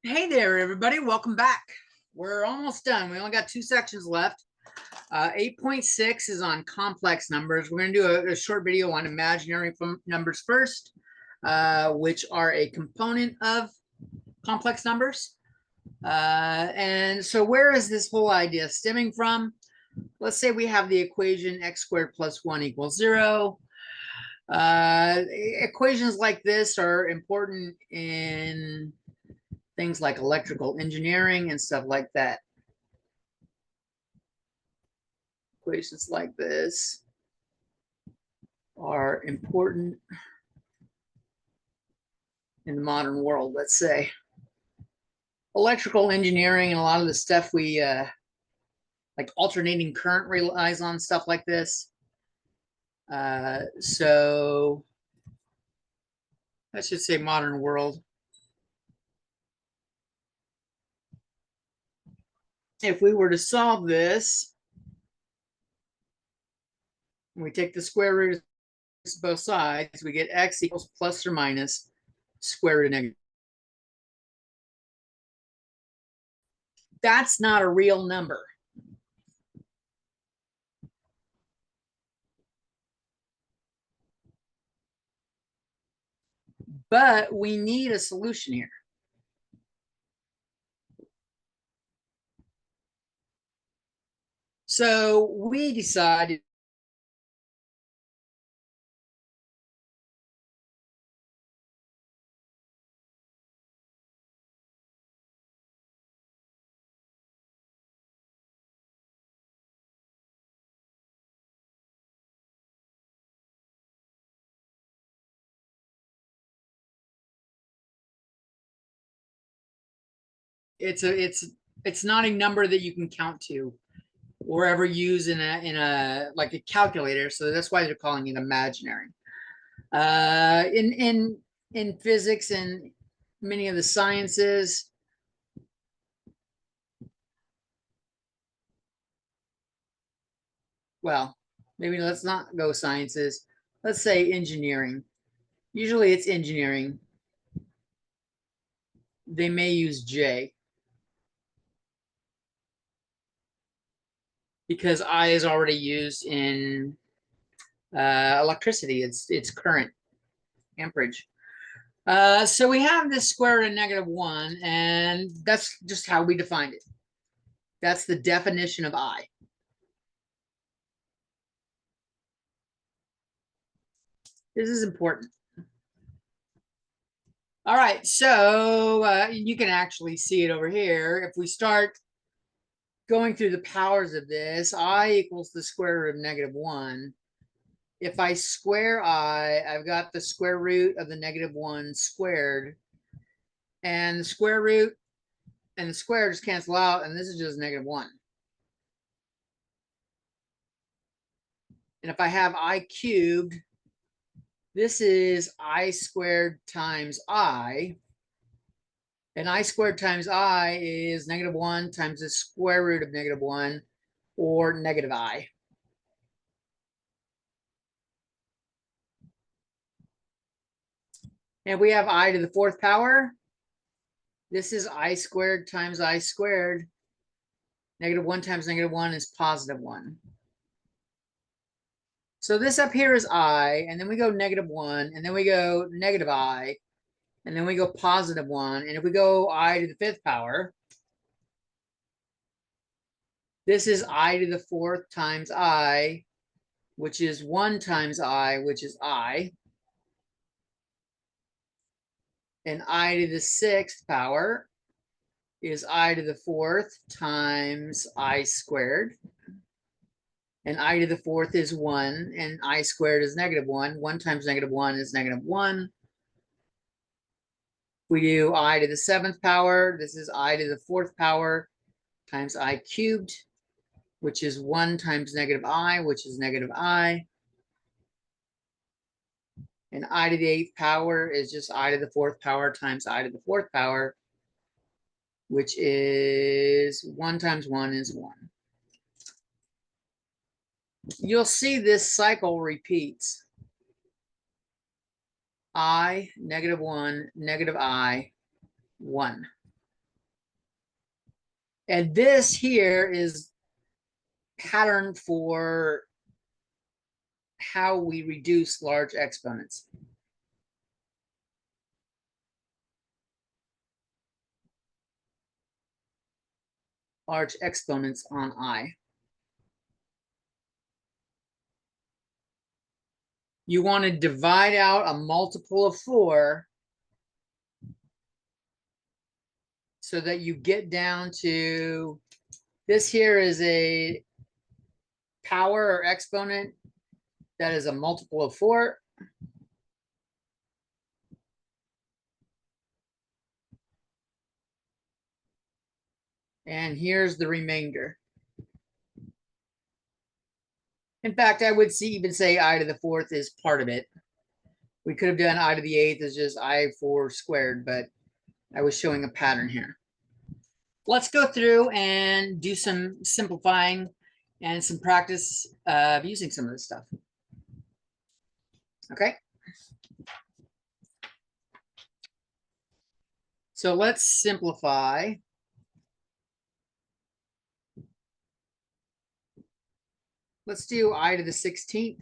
Hey there, everybody. Welcome back. We're almost done. We only got two sections left. 8.6 is on complex numbers. We're going to do a short video on imaginary numbers first, which are a component of complex numbers. And so where is this whole idea stemming from? Let's say we have the equation x squared plus 1 equals 0. Equations like this are important in things like electrical engineering and stuff like that. Equations like this are important in the modern world, let's say. Electrical engineering and a lot of the stuff we like alternating current relies on stuff like this. So I should say modern world. If we were to solve this, we take the square root of both sides, we get x equals plus or minus square root of negative. That's not a real number. But we need a solution here. So we decided it's not a number that you can count to or ever use in a like a calculator. So that's why they're calling it imaginary. In physics and many of the sciences, well, maybe let's not go sciences. Let's say engineering. Usually it's engineering. They may use J because I is already used in electricity. It's current, amperage. So we have this square root of negative 1, and that's just how we defined it. That's the definition of I. This is important. All right, so you can actually see it over here. If we start going through the powers of this, I equals the square root of negative 1. If I square I, I've got the square root of the negative 1 squared. And the square root and the square just cancel out, and this is just negative 1. And if I have I cubed, this is I squared times I. And I squared times I is negative 1 times the square root of negative 1, or negative I. And we have I to the fourth power. This is I squared times I squared. Negative 1 times negative 1 is positive 1. So this up here is I, and then we go negative 1, and then we go negative I, and then we go positive 1. And if we go I to the fifth power, this is I to the fourth times I, which is 1 times I, which is I. And I to the sixth power is I to the fourth times I squared. And I to the fourth is 1, and I squared is negative 1. 1 times negative 1 is negative 1. We do I to the seventh power. This is I to the fourth power times I cubed, which is 1 times negative I, which is negative I. And I to the eighth power is just I to the fourth power times I to the fourth power, which is 1 times 1 is 1. You'll see this cycle repeats. I, negative 1, negative I, 1. And this here is pattern for how we reduce large exponents. Large exponents on I. You want to divide out a multiple of 4 so that you get down to, this here is a power or exponent that is a multiple of 4. And here's the remainder. In fact, I would even say I to the 4th is part of it. We could have done I to the 8th as just I4 squared, but I was showing a pattern here. Let's go through and do some simplifying and some practice of using some of this stuff. Okay. So let's simplify. Let's do I to the 16th.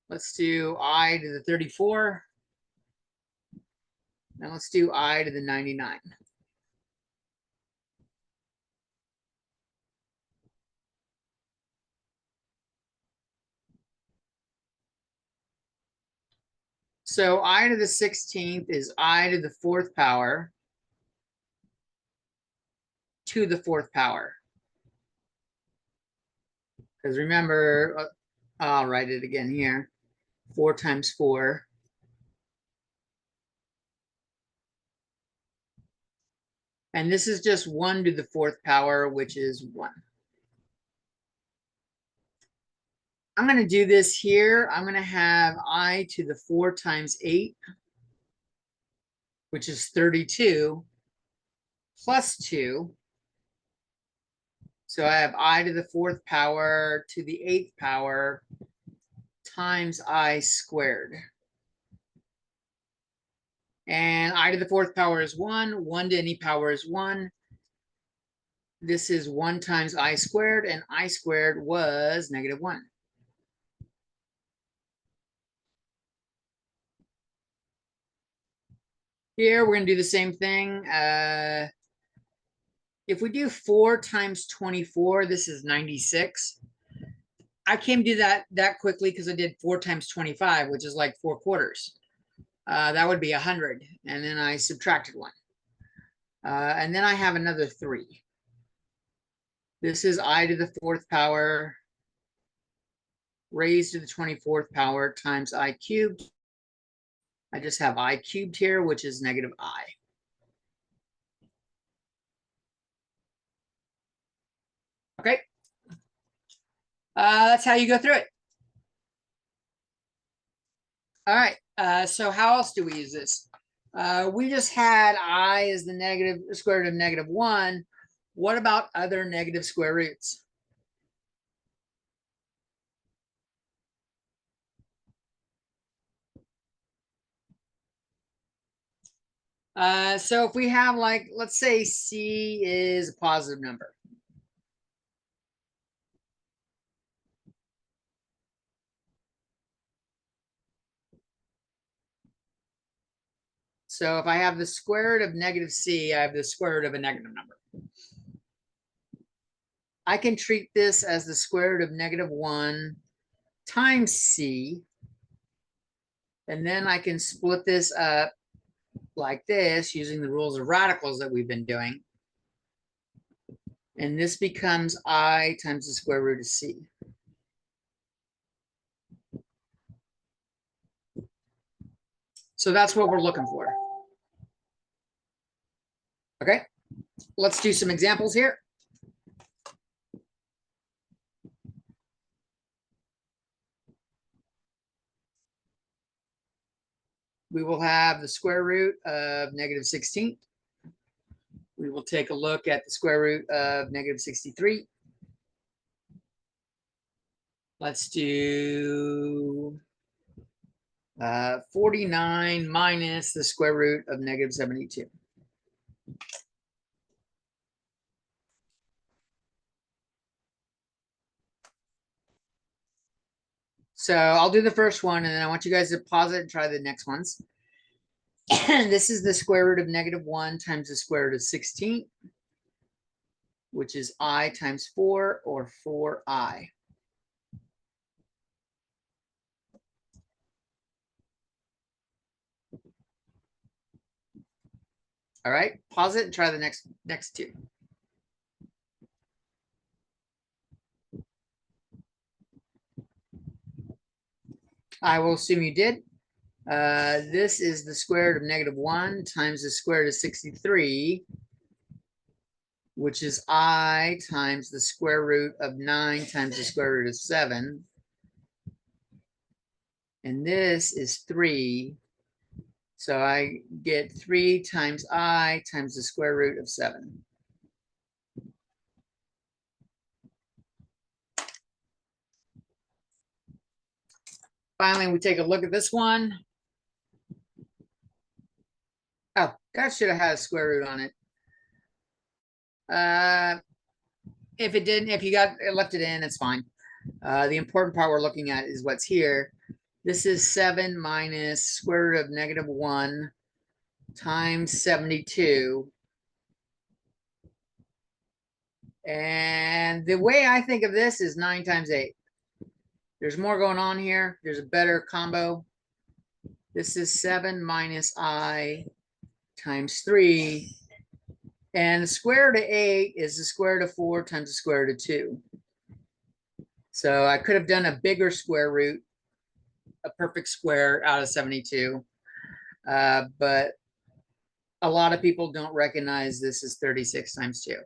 Let's do I to the 34. And let's do I to the 99. So I to the 16th is I to the 4th power to the 4th power. Because remember, I'll write it again here. 4 times 4. And this is just 1 to the 4th power, which is 1. I'm going to do this here. I'm going to have I to the 4 times 8, which is 32, plus 2. So I have I to the 4th power to the 8th power times I squared. And I to the 4th power is 1. 1 to any power is 1. This is 1 times I squared, and I squared was -1. Here, we're going to do the same thing. If we do 4 times 24, this is 96. I came to that quickly because I did 4 times 25, which is like 4 quarters. That would be 100. And then I subtracted 1. And then I have another 3. This is I to the 4th power raised to the 24th power times I cubed. I just have I cubed here, which is -I. Okay. That's how you go through it. All right. So how else do we use this? We just had I as the square root of -1. What about other negative square roots? So if we have, like, let's say C is a positive number. So if I have the square root of -C, I have the square root of a negative number. I can treat this as the square root of -1 times C. And then I can split this up like this using the rules of radicals that we've been doing. And this becomes I times the square root of C. So that's what we're looking for. Okay, let's do some examples here. We will have the square root of -16. We will take a look at the square root of -63. Let's do 49 minus the square root of -72. So I'll do the first one, and then I want you guys to pause it and try the next ones. This is the square root of -1 times the square root of 16, which is I times 4, or 4I. All right, pause it and try the next two. I will assume you did. This is the square root of -1 times the square root of 63, which is I times the square root of 9 times the square root of 7. And this is 3. So I get 3 times I times the square root of 7. Finally, we take a look at this one. Oh, that should have had a square root on it. If it didn't, if you left it in, it's fine. The important part we're looking at is what's here. This is 7 minus square root of -1 times 72. And the way I think of this is 9 times 8. There's more going on here. There's a better combo. This is 7 minus I times 3. And the square root of 8 is the square root of 4 times the square root of 2. So I could have done a bigger square root, a perfect square out of 72. But a lot of people don't recognize this as 36 times 2.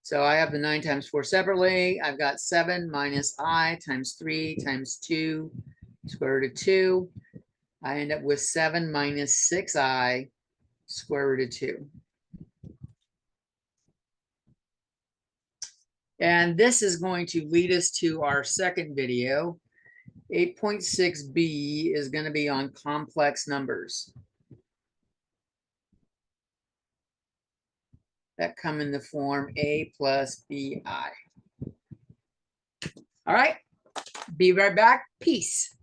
So I have the 9 times 4 separately. I've got 7 minus I times 3 times 2, square root of 2. I end up with 7 minus 6I, square root of 2. And this is going to lead us to our second video. 8.6b is going to be on complex numbers that come in the form a plus bi. All right, be right back. Peace.